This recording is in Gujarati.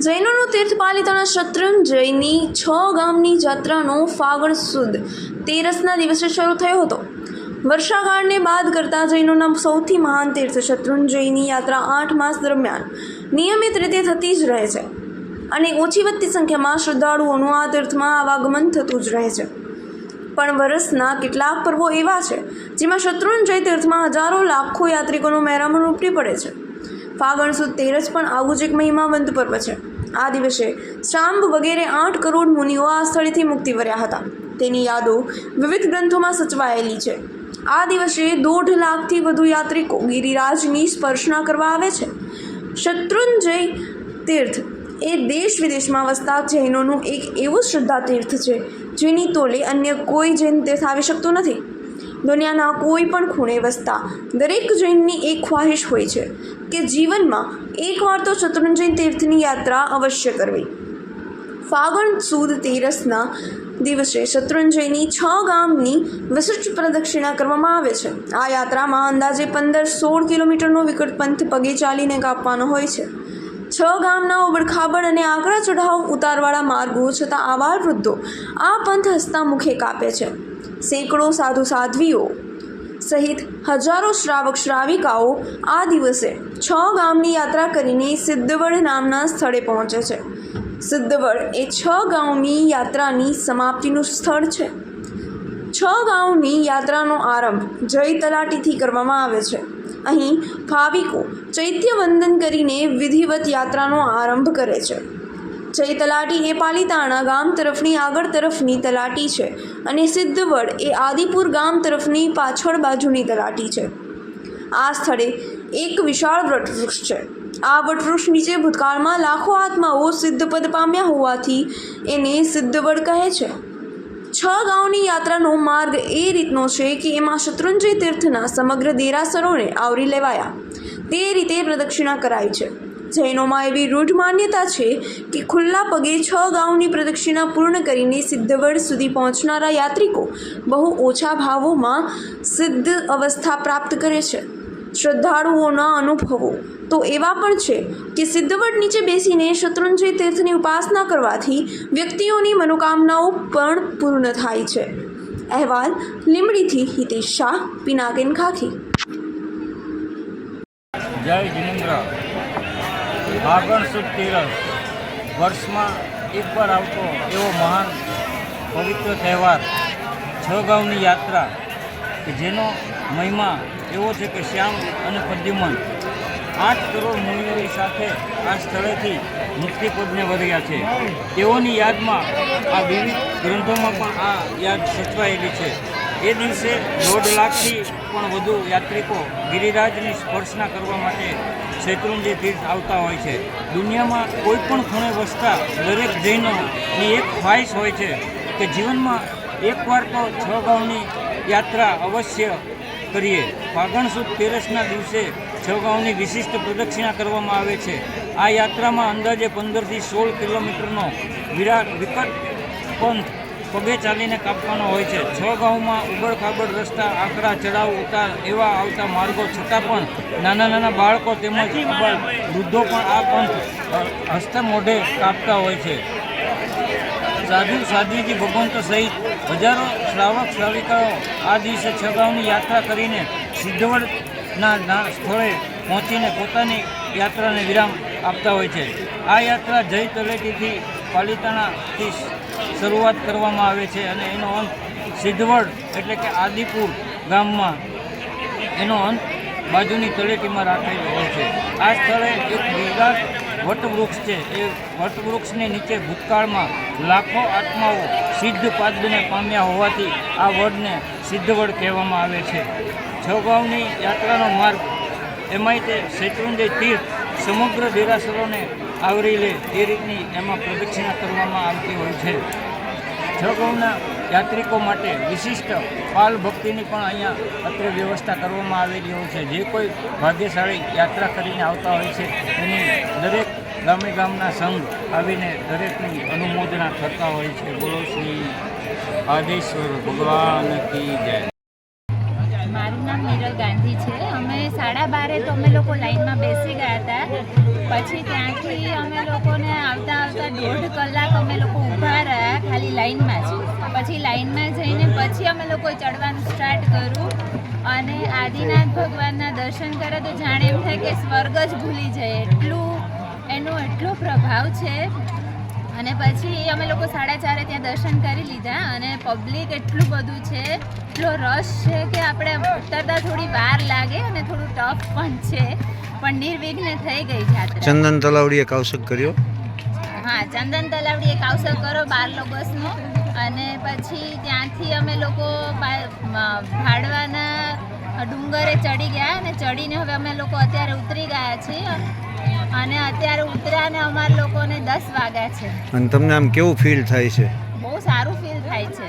જૈનોનું તીર્થ પાલિતાણા શત્રુંજયની 6 ગામની જાત્રાનો ફાગણ સુદ 13ના દિવસે શરૂ થયો હતો। વર્ષાકાળને બાદ કરતાં જૈનોના સૌથી મહાન તીર્થ શત્રુંજયની યાત્રા 8 માસ દરમિયાન નિયમિત રીતે થતી જ રહે છે અને ઓછી વધતી સંખ્યામાં શ્રદ્ધાળુઓનું આ તીર્થમાં આવાગમન થતું જ રહે છે। પણ વર્ષના કેટલાક પર્વો એવા છે જેમાં શત્રુંજય તીર્થમાં હજારો લાખો યાત્રિકોનો મહેરામણ ઉપડી પડે છે। ફાગણ સુદ 13 પણ આવું જ એક મહિમાવંત પર્વ છે। આ દિવસે શાંબ વગેરે 8 કરોડ મુનિઓ આ સ્થળેથી મુક્તિ વર્યા હતા। તેની યાદો વિવિધ ગ્રંથોમાં સચવાયેલી છે। આ દિવસે 1.5 લાખથી વધુ યાત્રિકો ગિરિરાજની સ્પર્શના કરવા આવે છે। શત્રુંજય તીર્થ એ દેશ વિદેશમાં વસતા જૈનોનું એક એવું શ્રદ્ધા તીર્થ છે જેની તોલે અન્ય કોઈ જૈન તીર્થ આવી શકતું નથી। દુનિયાના કોઈ પણ ખૂણે વસતા દરેક જૈનની એક ખ્વાહિશ હોય છે કે જીવનમાં એકવાર તો શત્રુંજય તીર્થની યાત્રા અવશ્ય કરવી। ફાગણ સુદ 13ના દિવસે શત્રુંજયની 6 ગામની વિશિષ્ટ પ્રદક્ષિણા કરવામાં આવે છે। આ યાત્રામાં અંદાજે 15-16 કિલોમીટરનો વિકટ પંથ પગે ચાલીને કાપવાનો હોય છે। 6 ગામના ઉબડખાબડ અને આકરા ચઢાવ ઉતારવાળા માર્ગો છતાં આવા વૃદ્ધો આ પંથ હસતા મુખે કાપે છે। સેંકડો સાધુ સાધ્વીઓ સહિત હજારો શ્રાવક શ્રાવિકાઓ આ દિવસે 6 ગામની યાત્રા કરીને સિદ્ધવડ નામના સ્થળે પહોંચે છે। સિદ્ધવડ એ 6 ગામની યાત્રાની સમાપ્તિનું સ્થળ છે। 6 ગામની યાત્રાનો આરંભ જય તલાટીથી કરવામાં આવે છે। અહીં ભાવિકો ચૈત્ય વંદન કરીને વિધિવત યાત્રાનો આરંભ કરે છે। જય તલાટી એ પાલિતાણા ગામ તરફની આગળ તરફની તલાટી છે અને સિદ્ધવડ એ આદિપુર ગામ તરફની પાછળ બાજુની તલાટી છે। આ સ્થળે એક વિશાળ વટવૃક્ષ છે। આ વટવૃક્ષ નીચે ભૂતકાળમાં લાખો આત્માઓ સિદ્ધપદ પામ્યા હોવાથી એને સિદ્ધવડ કહે છે। 6 ગામની યાત્રાનો માર્ગ એ રીતનો છે કે એમાં શત્રુંજય તીર્થના સમગ્ર દેરાસરોને આવરી લેવાયા તે રીતે પ્રદક્ષિણા કરાય છે। જૈનોમાં એવી રૂઢ માન્યતા છે કે ખુલ્લા પગે 6 ગામની પ્રદક્ષિણા પૂર્ણ કરીને સિદ્ધવડ સુધી પહોંચનારા યાત્રિકો બહુ ઓછા ભાવોમાં સિદ્ધ અવસ્થા પ્રાપ્ત કરે છે। શ્રદ્ધાળુઓના અનુભવો તો એવા પણ છે કે સિદ્ધવડ નીચે બેસીને શત્રુંજય તીર્થની ઉપાસના કરવાથી વ્યક્તિઓની મનોકામનાઓ પણ પૂર્ણ થાય છે। અહેવાલ લીંબડીથી હિતેશ શાહ, પિનાકિન ખાખી। જય જિનેન્દ્ર। ફાગણ સુદ 13 વર્ષમાં એકવાર આવતો એવો મહાન પવિત્ર તહેવાર 6 ગામની યાત્રા કે જેનો મહિમા એવો છે કે શ્યામ અને પ્રદ્યુમન 8 કરોડ મુનિઓની સાથે આ સ્થળેથી મુક્તિપદને વર્યા છે। તેઓની યાદમાં આ વિવિધ ગ્રંથોમાં પણ આ યાદ સચવાયેલી છે। એ દિવસે 1.5 લાખથી પણ વધુ યાત્રિકો ગિરિરાજની સ્પર્શના કરવા માટે શત્રુંજય તીર્થ આવતા હોય છે। દુનિયામાં કોઈ પણ ખૂણે વસતા દરેક જૈનોની એક ખ્વાહિશ હોય છે કે જીવનમાં એકવાર તો 6 ગામની યાત્રા અવશ્ય કરીએ। ફાગણ સુદ 13ના દિવસે 6 ગામની વિશિષ્ટ પ્રદક્ષિણા કરવામાં આવે છે। આ યાત્રામાં અંદાજે 15થી 16 કિલોમીટરનો વિકટ પંથ પગે ચાલીને કાપવાનો હોય છે। 6 ગામમાં ઉબડખાબડ રસ્તા, આકરા ચડાવ ઉતાર એવા આવતા માર્ગો છતાં પણ નાના નાના બાળકો તેમજ વૃદ્ધો પણ આ પંથ હસ્તે મોઢે કાપતા હોય છે। સાધુ સાધ્વીજી ભગવંતો સહિત હજારો શ્રાવક શ્રાવિકાઓ આ દિવસે 6 ગામની યાત્રા કરીને સિદ્ધવડના સ્થળે પહોંચીને પોતાની યાત્રાને વિરામ આપતા હોય છે। આ યાત્રા જય તલેટીથી પાલિતાણાથી શરૂઆત કરવામાં આવે છે અને એનો અંત સિદ્ધવડ એટલે કે આદિપુર ગામમાં એનો અંત બાજુની તળેટીમાં રાખેલો હોય છે। આ સ્થળે એક વિરાટ વટવૃક્ષ છે। એ વટવૃક્ષની નીચે ભૂતકાળમાં લાખો આત્માઓ સિદ્ધ પાદને પામ્યા હોવાથી આ વડને સિદ્ધવડ કહેવામાં આવે છે। 6 ગામની યાત્રાનો માર્ગ એમાંય તે શત્રુંજય તીર્થ સમગ્ર દેરાસરોને આવરી લે એ રીતની એમાં પ્રદક્ષિણા કરવામાં આવતી હોય છે। 6 ગામના યાત્રિકો માટે વિશિષ્ટ પાલ ભક્તિની પણ અહીંયા અત્રે વ્યવસ્થા કરવામાં આવેલી હોય છે। જે કોઈ ભાગ્યશાળી યાત્રા કરીને આવતા હોય છે એની દરેક ગામે ગામના સંઘ આવીને દરેકની અનુમોદના કરતા હોય છે। બોલો શ્રી આદેશ્વર ભગવાન કી જય। મારું નામ મીરલ ગાંધી છે। અમે 12:30 સવારે તો અમે લોકો લાઈનમાં બેસી ગયા હતા. પછી ત્યાંથી અમે લોકોને આવતા આવતા 1.5 કલાક અમે લોકો ઊભા રહ્યા ખાલી લાઈનમાં જ. પછી લાઈનમાં જઈને પછી અમે લોકોએ ચડવાનું સ્ટાર્ટ કર્યું અને આદિનાથ ભગવાનના દર્શન કર્યા તો જાણે એમ થાય કે સ્વર્ગ જ ભૂલી જાય, એટલું એનો એટલો પ્રભાવ છે. અને પછી અમે લોકો 4:30 ત્યાં દર્શન કરી લીધા અને પબ્લિક એટલું બધું છે, એટલો રશ છે કે આપણે ઉતરતા થોડી વાર લાગે અને થોડું ટફ પણ છે, પણ નિર્વિઘ્ને થઈ ગઈ યાત્રા. ચંદન તલાવડીએ કૌશક કર્યો. હા, ચંદન તલાવડીએ કૌશક કરો 12 ઓગસ્ટનો. અને પછી ત્યાંથી અમે લોકો ભાડવાના ડુંગરે ચડી ગયા અને ચડીને હવે અમે લોકો અત્યારે ઉતરી ગયા છીએ અને અત્યારે ઉતર્યા ને અમારા લોકોને 10 વાગ્યા છે. અને તમને આમ કેવું ફીલ થાય છે? બહુ સારું ફીલ થાય છે.